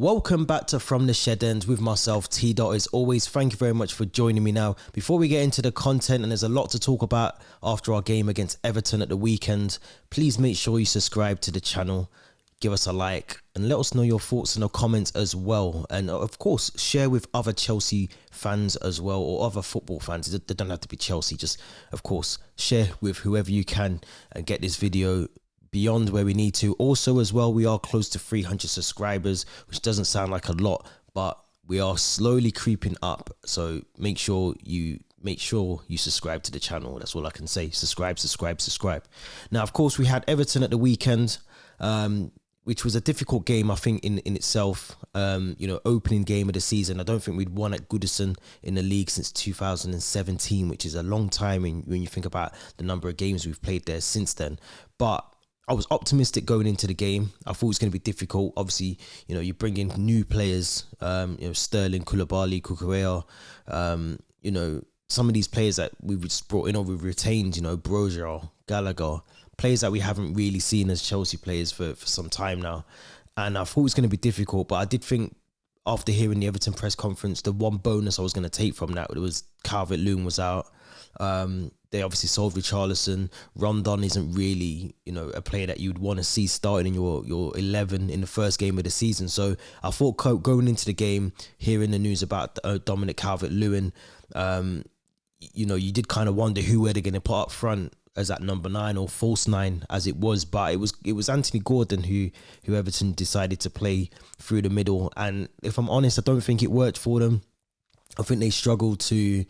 Welcome back to From the Shed End with myself, T.Dot. As always, thank you very much for joining me now. Before we get into the content, and there's a lot to talk about after our game against Everton at the weekend, please make sure you subscribe to the channel, give us a like, and let us know your thoughts in the comments as well. And of course, share with other Chelsea fans as well, or other football fans. They don't have to be Chelsea, just, of course, share with whoever you can and get this video beyond where we need to. Also as well, we are close to 300 subscribers, which doesn't sound like a lot, but we are slowly creeping up. So make sure you subscribe to the channel. That's all I can say. Subscribe. Now, of course, we had Everton at the weekend, which was a difficult game, I think, in itself. Opening game of the season. I don't think we'd won at Goodison in the league since 2017, which is a long time when you think about the number of games we've played there since then. But I was optimistic going into the game. I thought it was going to be difficult. Obviously, you bring in new players, Sterling, Koulibaly, Cucurella, some of these players that we've just brought in or we've retained, Brozier, Gallagher, players that we haven't really seen as Chelsea players for some time now. And I thought it was going to be difficult, but I did think after hearing the Everton press conference, the one bonus I was going to take from that was Calvert-Lewin was out. They obviously sold Richarlison. Rondon isn't really, a player that you'd want to see starting in your 11 in the first game of the season. So I thought going into the game, hearing the news about Dominic Calvert-Lewin, you did kind of wonder who were they going to put up front as that number 9 or false 9 as it was. But it was Anthony Gordon who Everton decided to play through the middle. And if I'm honest, I don't think it worked for them. I think they struggled to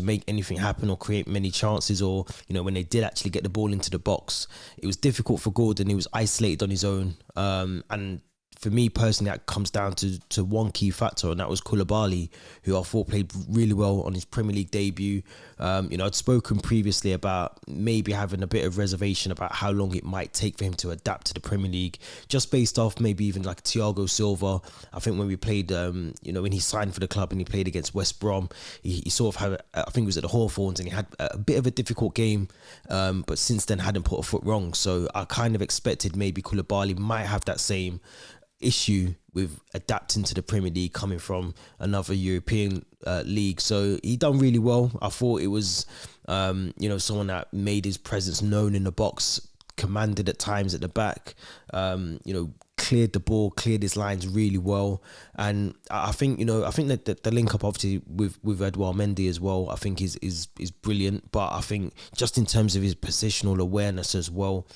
make anything happen or create many chances, or when they did actually get the ball into the box, it was difficult for Gordon. He was isolated on his own, and for me personally, that comes down to one key factor, and that was Koulibaly, who I thought played really well on his Premier League debut. I'd spoken previously about maybe having a bit of reservation about how long it might take for him to adapt to the Premier League, just based off maybe even like Thiago Silva. I think when we played, when he signed for the club and he played against West Brom, he sort of had, I think it was at the Hawthorns, and he had a bit of a difficult game, but since then hadn't put a foot wrong. So I kind of expected maybe Koulibaly might have that same issue with adapting to the Premier League coming from another European league. So he done really well. I thought it was someone that made his presence known in the box, commanded at times at the back, cleared the ball, cleared his lines really well. And I think that the link up obviously with Edouard Mendy as well, I think is brilliant. But I think just in terms of his positional awareness as well,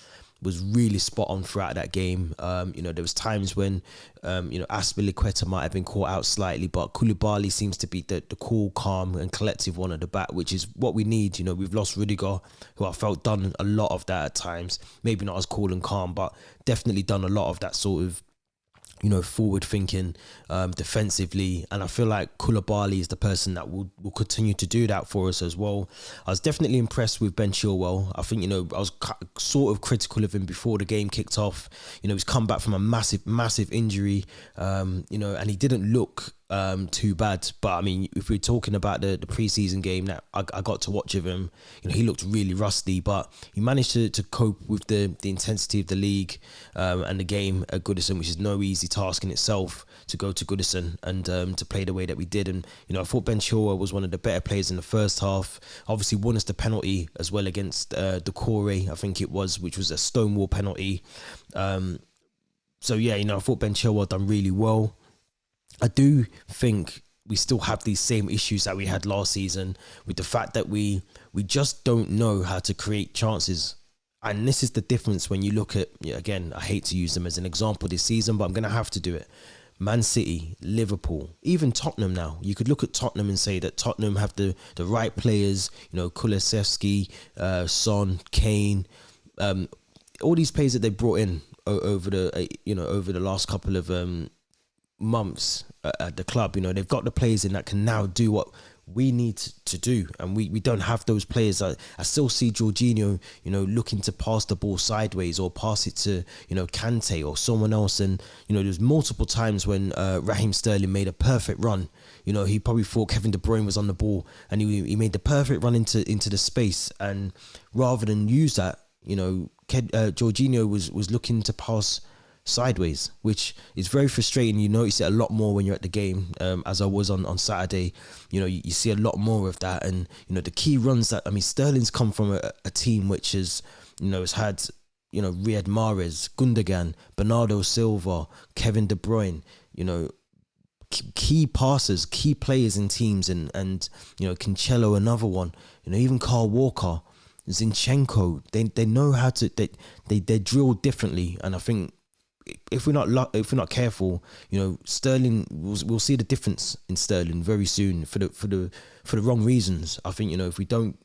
was really spot on throughout that game. There was times when, Azpilicueta might have been caught out slightly, but Koulibaly seems to be the cool, calm and collective one at the back, which is what we need. We've lost Rudiger, who I felt done a lot of that at times. Maybe not as cool and calm, but definitely done a lot of that sort of, forward thinking defensively. And I feel like Koulibaly is the person that will continue to do that for us as well. I was definitely impressed with Ben Chilwell. I think, I was sort of critical of him before the game kicked off. He's come back from a massive injury, and he didn't look too bad. But I mean, if we're talking about the pre-season game that I got to watch of him, he looked really rusty, but he managed to cope with the intensity of the league and the game at Goodison, which is no easy task in itself, to go to Goodison and to play the way that we did. And I thought Ben Chilwell was one of the better players in the first half. Obviously won us the penalty as well against Decore, I think it was, which was a stonewall penalty. So yeah, I thought Ben Chilwell done really well. I do think we still have these same issues that we had last season, with the fact that we just don't know how to create chances. And this is the difference when you look at, again, I hate to use them as an example this season, but I'm going to have to do it. Man City, Liverpool, even Tottenham now. You could look at Tottenham and say that Tottenham have the right players, Kulusevski, Son, Kane, all these players that they brought in over the last couple of months at the club. They've got the players in that can now do what we need to do, and we don't have those players. I still see Jorginho, looking to pass the ball sideways or pass it to, Kante or someone else. And, there's multiple times when aheemSterling made a perfect run. He probably thought Kevin De Bruyne was on the ball, and he made the perfect run into the space. And rather than use that, Jorginho was looking to pass sideways, which is very frustrating. You notice it a lot more when you're at the game, as I was on Saturday. You know, you see a lot more of that. And, you know, the key runs that, I mean, Sterling's come from a team which is, you know, has had, you know, Riyad Mahrez, Gundogan, Bernardo Silva, Kevin De Bruyne, you know, key passers, key players in teams, and you know, Cancelo, another one, you know, even Kyle Walker, Zinchenko, they know how to, they drill differently. And I think if we're not careful, you know, Sterling, we'll see the difference in Sterling very soon for the wrong reasons. I think, you know, if we don't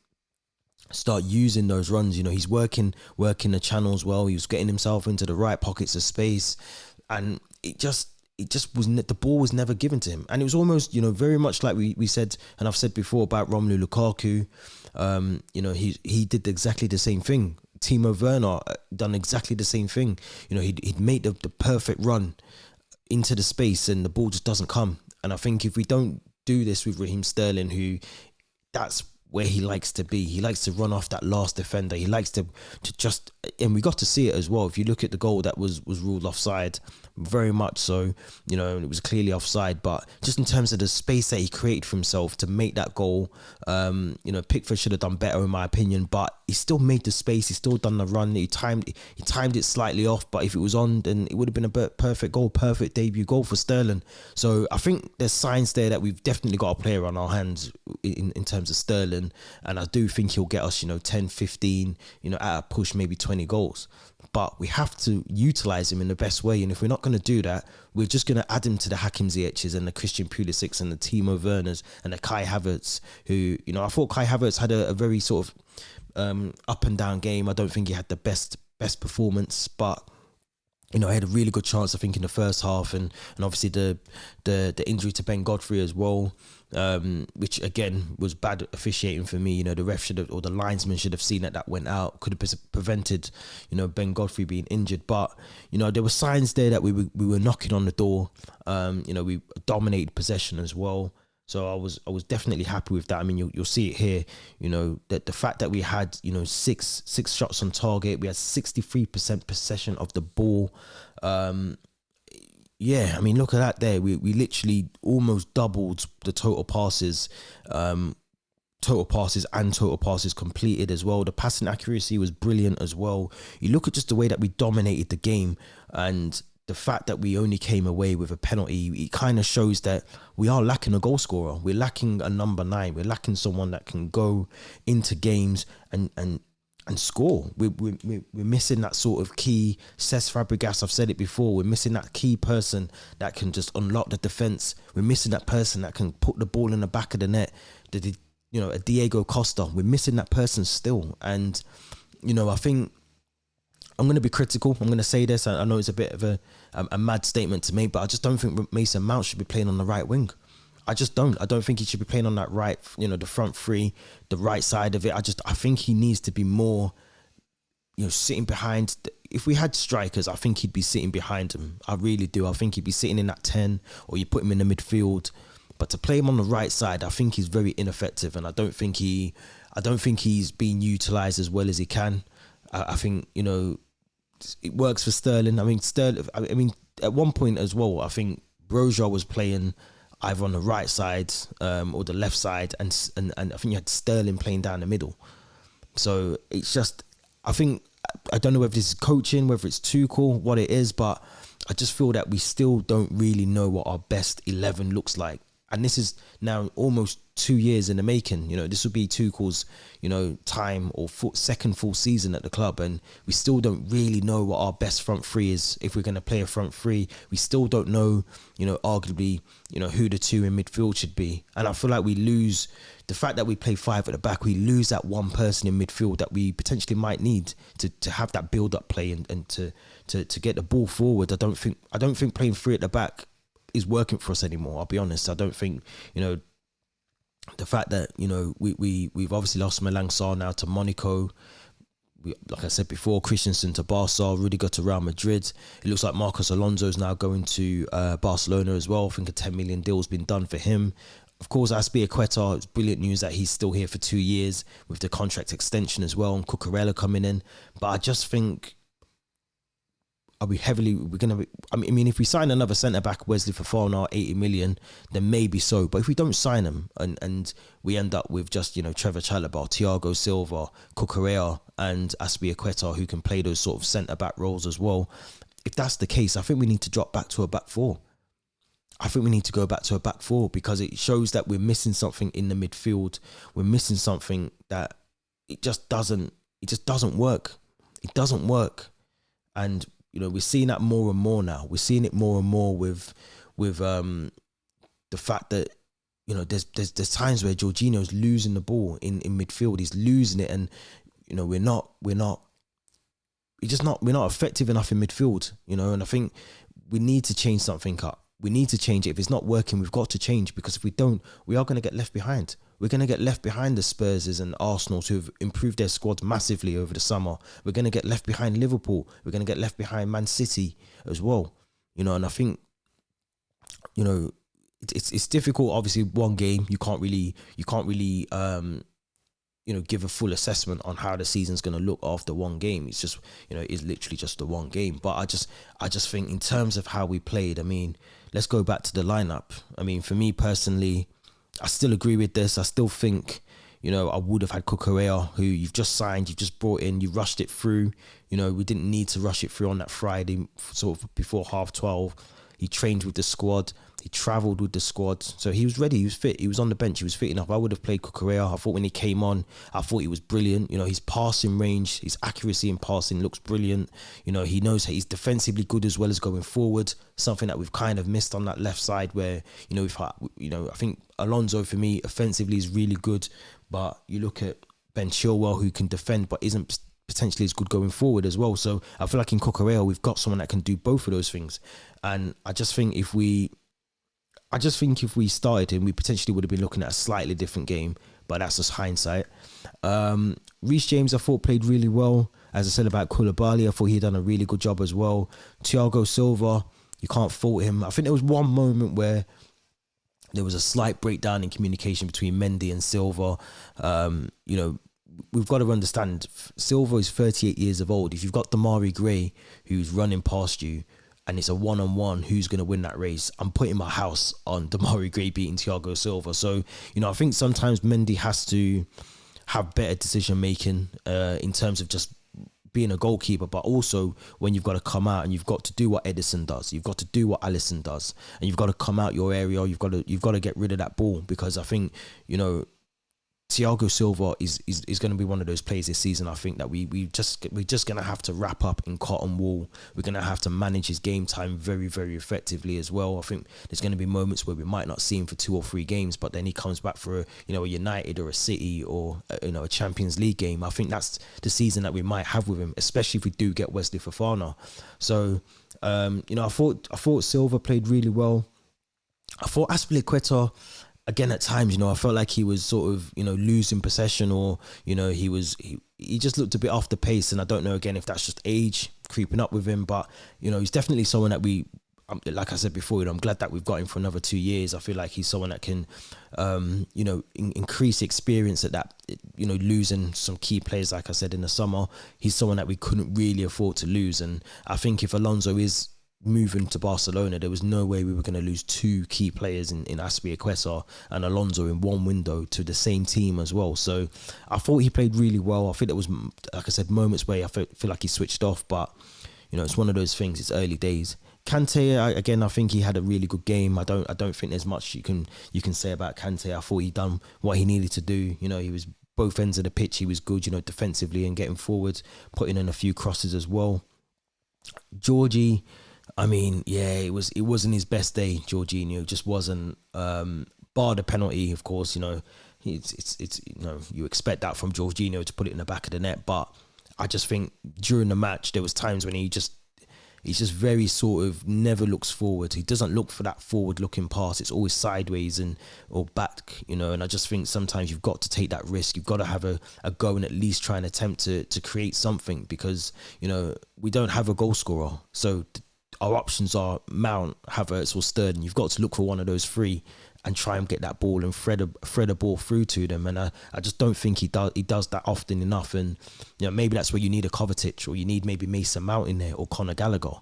start using those runs, you know, he's working the channels well, he was getting himself into the right pockets of space, and it just was, the ball was never given to him. And it was almost, you know, very much like we said, and I've said before about Romelu Lukaku. You know, he did exactly the same thing. Timo Werner done exactly the same thing. You know, he'd made the perfect run into the space, and the ball just doesn't come. And I think if we don't do this with Raheem Sterling, who, that's where he likes to be. He likes to run off that last defender. He likes to just, and we got to see it as well. If you look at the goal that was ruled offside, very much so, you know, it was clearly offside, but just in terms of the space that he created for himself to make that goal, you know, Pickford should have done better in my opinion, but he still made the space, he still done the run, he timed it slightly off, but if it was on, then it would have been a perfect goal, perfect debut goal for Sterling. So I think there's signs there that we've definitely got a player on our hands in terms of Sterling, and I do think he'll get us, you know, 10, 15, you know, at a push, maybe 20 goals. But we have to utilise him in the best way. And if we're not going to do that, we're just going to add him to the Hakim Ziyech's and the Christian Pulisic and the Timo Werners and the Kai Havertz, who, you know, I thought Kai Havertz had a very sort of up and down game. I don't think he had the best performance, but, you know, I had a really good chance, I think, in the first half, and obviously the injury to Ben Godfrey as well, which again was bad officiating for me. You know, the ref should have, or the linesman should have seen that went out, could have prevented, you know, Ben Godfrey being injured. But, you know, there were signs there that we were knocking on the door. You know, we dominated possession as well. So I was definitely happy with that. I mean, you'll see it here, you know, that the fact that we had, you know, six shots on target, we had 63% possession of the ball. Yeah, I mean, look at that there. We literally almost doubled the total passes and total passes completed as well. The passing accuracy was brilliant as well. You look at just the way that we dominated the game, and the fact that we only came away with a penalty, it kind of shows that we are lacking a goal scorer. We're lacking a number 9. We're lacking someone that can go into games and score. We're missing that sort of key. Cesc Fabregas, I've said it before, we're missing that key person that can just unlock the defence. We're missing that person that can put the ball in the back of the net. You know, a Diego Costa. We're missing that person still. And, you know, I think I'm going to be critical. I'm going to say this. I know it's a bit of a mad statement to make, but I just don't think Mason Mount should be playing on the right wing. I just don't. I don't think he should be playing on that right, you know, the front three, the right side of it. I think he needs to be more, you know, sitting behind. If we had strikers, I think he'd be sitting behind him. I really do. I think he'd be sitting in that 10, or you put him in the midfield. But to play him on the right side, I think he's very ineffective, and I don't think he's being utilised as well as he can. I think, you know, it works for Sterling. I mean, at one point as well, I think Broja was playing either on the right side or the left side, and I think you had Sterling playing down the middle. So it's just, I don't know whether this is coaching, whether it's Tuchel, what it is, but I just feel that we still don't really know what our best 11 looks like. And this is now almost 2 years in the making. You know, this will be Tuchel's, you know, time or second full season at the club, and we still don't really know what our best front three is. If we're going to play a front three, we still don't know, you know, arguably, you know, who the two in midfield should be. And I feel like we lose the fact that we play 5 at the back. We lose that one person in midfield that we potentially might need to have that build-up play and to get the ball forward. I don't think playing 3 at the back is working for us anymore. I'll be honest. I don't think, you know, the fact that, you know, we've obviously lost Malang Sarr now to Monaco. Like I said before, Christensen to Barca, Rudiger to Real Madrid. It looks like Marcos Alonso is now going to Barcelona as well. I think a 10 million deal has been done for him. Of course, Azpilicueta, it's brilliant news that he's still here for 2 years with the contract extension as well, and Cucurella coming in. But I just think are we heavily, we're going to, I mean, if we sign another centre-back, Wesley Fofana, 80 million, then maybe so. But if we don't sign him and we end up with just, you know, Trevor Chalobah, Thiago Silva, Cucurella and Azpilicueta, who can play those sort of centre-back roles as well, if that's the case, I think we need to drop back to a back four. I think we need to go back to a back four because it shows that we're missing something in the midfield. We're missing something that it just doesn't work. It doesn't work. And, you know, we're seeing that more and more now. We're seeing it more and more with the fact that, you know, there's times where Jorginho's losing the ball in midfield. He's losing it, and, you know, we're not effective enough in midfield, you know. And I think we need to change something up. We need to change it. If it's not working, we've got to change, because if we don't, we are going to get left behind. We're going to get left behind the Spurs and Arsenal, who have improved their squads massively over the summer. We're going to get left behind Liverpool. We're going to get left behind Man City as well. You know, and I think, you know, it's difficult. Obviously, one game, you can't really, you know, give a full assessment on how the season's going to look after one game. It's just, you know, it's literally just the one game. But I just think in terms of how we played, I mean, let's go back to the lineup. I mean, for me personally, I still agree with this. I still think, you know, I would have had Cucurella, who you've just signed, you've just brought in, you rushed it through. You know, we didn't need to rush it through on that Friday, sort of before 12:30. He trained with the squad. He travelled with the squad. So he was ready. He was fit. He was on the bench. He was fit enough. I would have played Cucurella. I thought when he came on, I thought he was brilliant. You know, his passing range, his accuracy in passing looks brilliant. You know, he knows that he's defensively good as well as going forward. Something that we've kind of missed on that left side where, you know, I think Alonso for me offensively is really good. But you look at Ben Chilwell, who can defend but isn't potentially as good going forward as well. So I feel like in Cucurella, we've got someone that can do both of those things. And I just think if we started him, we potentially would have been looking at a slightly different game, but that's just hindsight. Reece James, I thought, played really well. As I said about Koulibaly, I thought he'd done a really good job as well. Thiago Silva, you can't fault him. I think there was one moment where there was a slight breakdown in communication between Mendy and Silva. You know, we've got to understand, Silva is 38 years of old. If you've got Damari Gray who's running past you, and it's a one-on-one, who's going to win that race? I'm putting my house on Damari Gray beating Thiago Silva. So, you know, I think sometimes Mendy has to have better decision-making in terms of just being a goalkeeper, but also when you've got to come out and you've got to do what Edison does, you've got to do what Alisson does, and you've got to come out your area, you've got to get rid of that ball, because I think, you know, Thiago Silva is going to be one of those players this season. I think that we're just going to have to wrap up in cotton wool. We're going to have to manage his game time very, very effectively as well. I think there's going to be moments where we might not see him for 2 or 3 games, but then he comes back for a United or a City or a Champions League game. I think that's the season that we might have with him, especially if we do get Wesley Fofana. So you know, I thought Silva played really well. I thought Azpilicueta, again, at times, you know, I felt like he was sort of, you know, losing possession, or, you know, he just looked a bit off the pace. And I don't know, again, if that's just age creeping up with him, but, you know, he's definitely someone that like I said before, you know, I'm glad that we've got him for another 2 years. I feel like he's someone that can, you know, increase experience at that, you know, losing some key players, like I said, in the summer. He's someone that we couldn't really afford to lose. And I think if Alonso is moving to Barcelona, there was no way we were going to lose 2 key players in Azpilicueta and Alonso in one window to the same team as well. So I thought he played really well. I think there was, like I said, moments where I feel like he switched off, but, you know, it's one of those things. It's early days. Kante, again, I think he had a really good game. I don't think there's much you can say about Kante. I thought he done what he needed to do. You know, he was both ends of the pitch. He was good, you know, defensively and getting forward, putting in a few crosses as well. Georgie, I mean, yeah, it wasn't his best day. Jorginho just wasn't. Bar the penalty, of course, you know, it's you know, you expect that from Jorginho to put it in the back of the net. But I just think during the match there was times when he's just very sort of never looks forward. He doesn't look for that forward-looking pass. It's always sideways or back, you know. And I just think sometimes you've got to take that risk. You've got to have a go and at least try and attempt to create something, because, you know, we don't have a goal scorer. So our options are Mount, Havertz or Sterling. You've got to look for one of those 3 and try and get that ball and thread a ball through to them. And I just don't think he does that often enough. And, you know, maybe that's where you need a Kovacic, or you need maybe Mason Mount in there, or Conor Gallagher.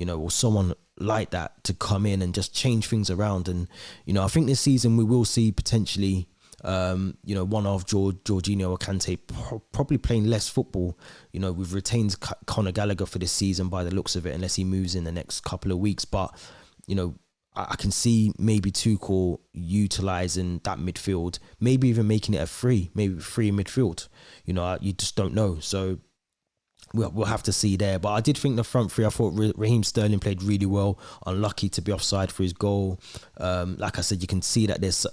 or someone like that to come in and just change things around. And, I think this season we will see potentially, one of Jorginho or Kante probably playing less football. We've retained Conor Gallagher for this season by the looks of it, unless he moves in the next couple of weeks. But, I can see maybe Tuchel utilising that midfield, maybe even making it maybe free midfield. You just don't know. So we'll have to see there. But I did think the front three, I thought aheemSterling played really well. Unlucky to be offside for his goal. Like I said, you can see that there's,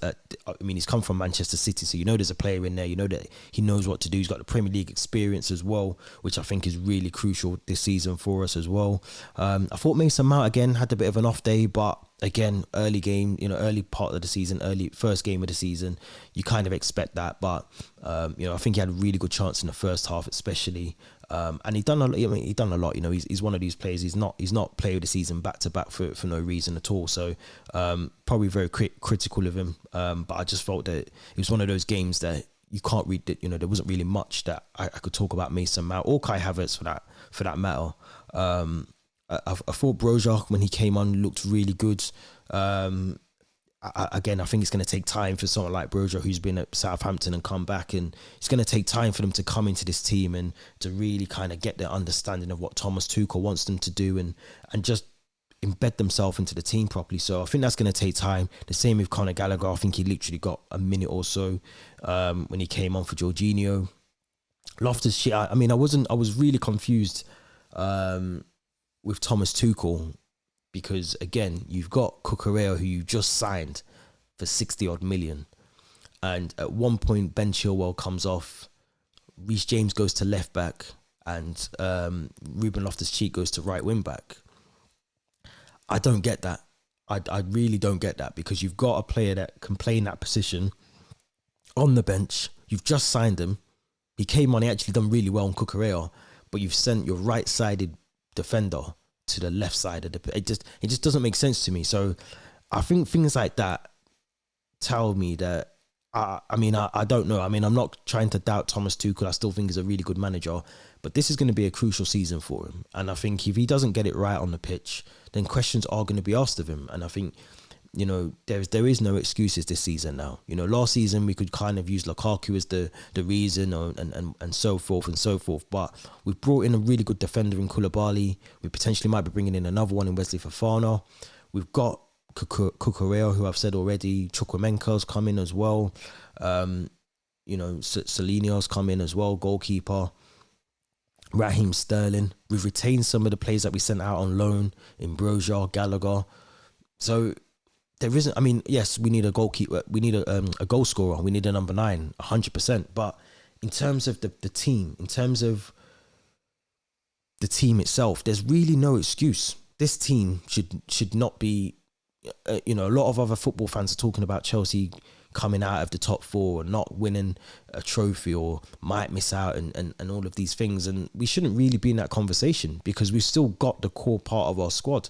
he's come from Manchester City, so there's a player in there. That he knows what to do. He's got the Premier League experience as well, which I think is really crucial this season for us as well. I thought Mason Mount, again, had a bit of an off day, but again, early game, early part of the season, early first game of the season, you kind of expect that. But, I think he had a really good chance in the first half, especially. And he done a lot. He's one of these players. He's not player of the season back to back for no reason at all. So probably very critical of him. But I just felt that it was one of those games that you can't read that. There wasn't really much that I could talk about Mason Mount or Kai Havertz for that matter. I thought Broja, when he came on, looked really good. I think it's going to take time for someone like Broja, who's been at Southampton and come back, and it's going to take time for them to come into this team and to really kind of get their understanding of what Thomas Tuchel wants them to do and just embed themselves into the team properly. So I think that's going to take time. The same with Conor Gallagher. I think he literally got a minute or so when he came on for Jorginho. Loftus-Cheek, I was really confused with Thomas Tuchel, because again, you've got Cucurella, who you just signed for 60 odd million. And at one point, Ben Chilwell comes off, Reece James goes to left back, and Ruben Loftus-Cheek goes to right wing back. I don't get that. I really don't get that, because you've got a player that can play in that position on the bench. You've just signed him. He came on, he actually done really well on Cucurella, but you've sent your right-sided defender to the left side of it just doesn't make sense to me. So I think things like that tell me that I don't know. I'm not trying to doubt Thomas Tuchel. I still think he's a really good manager, but this is going to be a crucial season for him. And I think if he doesn't get it right on the pitch, then questions are going to be asked of him. And I think, there is no excuses this season now. Last season we could kind of use Lukaku as the reason, and so forth and so forth. But we've brought in a really good defender in Koulibaly. We potentially might be bringing in another one in Wesley Fofana. We've got Cucurella, who I've said already. Chukwuemeka's come in as well. Selenia's come in as well, goalkeeper. aheemSterling. We've retained some of the players that we sent out on loan in Broja, Gallagher. So there isn't, yes, we need a goalkeeper, we need a goal scorer, we need a number 9, 100%. But in terms of the team, in terms of the team itself, there's really no excuse. This team should not be, a lot of other football fans are talking about Chelsea coming out of the top 4 and not winning a trophy, or might miss out and all of these things. And we shouldn't really be in that conversation, because we've still got the core part of our squad.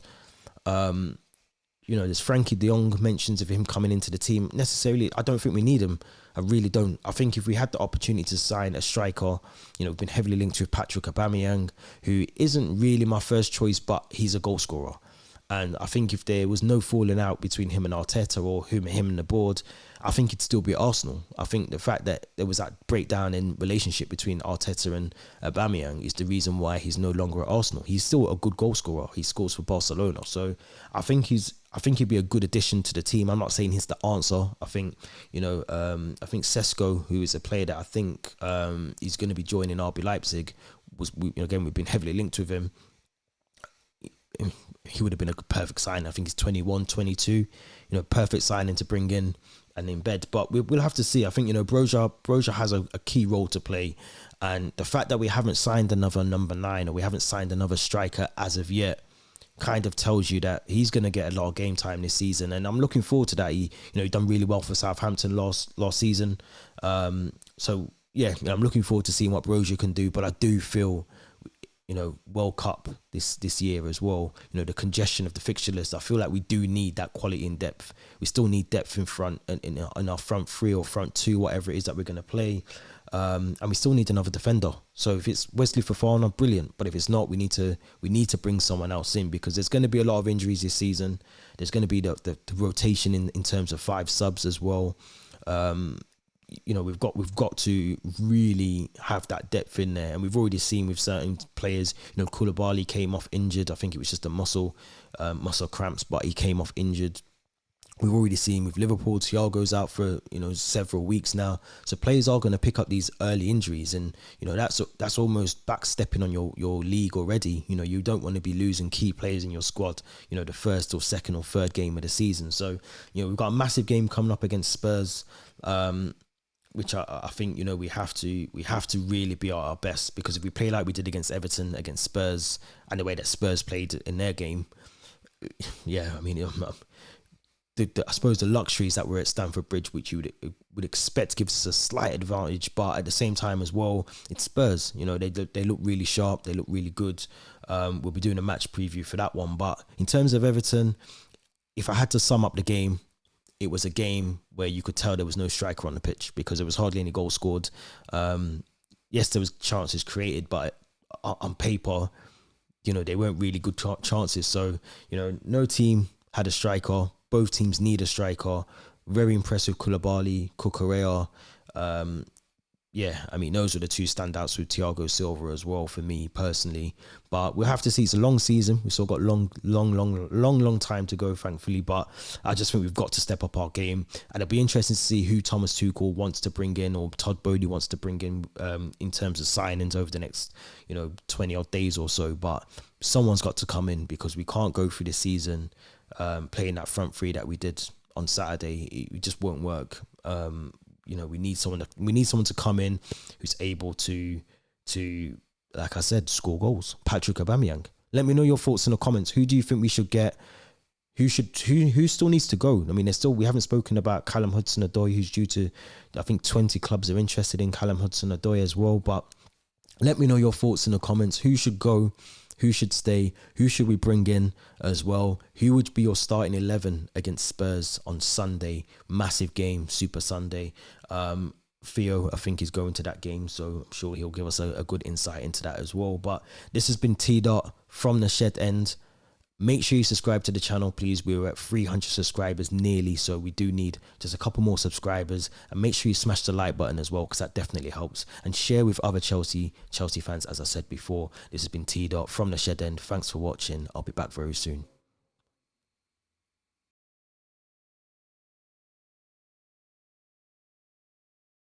There's Frankie de Jong, mentions of him coming into the team. Necessarily, I don't think we need him. I really don't. I think if we had the opportunity to sign a striker, we've been heavily linked with Patrick Aubameyang, who isn't really my first choice, but he's a goal scorer. And I think if there was no falling out between him and Arteta, or him and the board, I think it'd still be at Arsenal. I think the fact that there was that breakdown in relationship between Arteta and Aubameyang is the reason why he's no longer at Arsenal. He's still a good goal scorer. He scores for Barcelona. So I think he'd be a good addition to the team. I'm not saying he's the answer. I think, I think Sesko, who is a player that I think he's going to be joining RB Leipzig, we've been heavily linked with him. He would have been a perfect sign. I think he's 21, 22, perfect signing to bring in and embed. But we'll have to see. I think, Broja has a key role to play. And the fact that we haven't signed another number 9, or we haven't signed another striker as of yet, kind of tells you that he's going to get a lot of game time this season. And I'm looking forward to that. He done really well for Southampton last season. So, yeah, I'm looking forward to seeing what Broja can do. But I do feel, World Cup this year as well, the congestion of the fixture list, I feel like we do need that quality in depth. We still need depth in front, in our front 3 or front 2, whatever it is that we're going to play. And we still need another defender. So if it's Wesley Fofana, brilliant. But if it's not, we need to bring someone else in, because there's going to be a lot of injuries this season. There's going to be the rotation in terms of 5 subs as well. We've got to really have that depth in there, and we've already seen with certain players. Koulibaly came off injured. I think it was just a muscle cramps, but he came off injured. We've already seen with Liverpool, Thiago's out for several weeks now. So players are going to pick up these early injuries, and that's almost backstepping on your league already. You don't want to be losing key players in your squad. The first or second or third game of the season. So we've got a massive game coming up against Spurs, which I think we have to really be at our best, because if we play like we did against Everton, against Spurs, and the way that Spurs played in their game, I suppose the luxuries that were at Stamford Bridge, which you would expect, gives us a slight advantage, but at the same time as well, it's Spurs. They look really sharp, they look really good. We'll be doing a match preview for that one. But in terms of Everton, if I had to sum up the game, it was a game where you could tell there was no striker on the pitch, because there was hardly any goals scored. Yes, there was chances created, but on paper, they weren't really good chances. So, no team had a striker. Both teams need a striker. Very impressive Koulibaly, Cucurella. Those are the 2 standouts, with Thiago Silva as well for me personally. But we'll have to see. It's a long season. We've still got long time to go, thankfully. But I just think we've got to step up our game. And it'll be interesting to see who Thomas Tuchel wants to bring in, or Todd Bowley wants to bring in terms of signings over the next 20 odd days or so. But someone's got to come in, because we can't go through the season playing that front 3 that we did on Saturday. It just won't work. We need someone to come in who's able to like I said, score goals. Patrick Aubameyang. Let me know your thoughts in the comments. Who do you think we should get? Who still needs to go? I mean, we haven't spoken about Callum Hudson-Odoi, who's due to, I think 20 clubs are interested in Callum Hudson-Odoi as well. But let me know your thoughts in the comments. Who should go? Who should stay? Who should we bring in as well? Who would be your starting 11 against Spurs on Sunday? Massive game, Super Sunday. Theo, I think, is going to that game, so I'm sure he'll give us a good insight into that as well. But this has been T.Dot from the Shed End. Make sure you subscribe to the channel, please. We're at 300 subscribers nearly, so we do need just a couple more subscribers. And make sure you smash the like button as well, because that definitely helps. And share with other Chelsea fans, as I said before. This has been T.Dot from the Shed End. Thanks for watching. I'll be back very soon.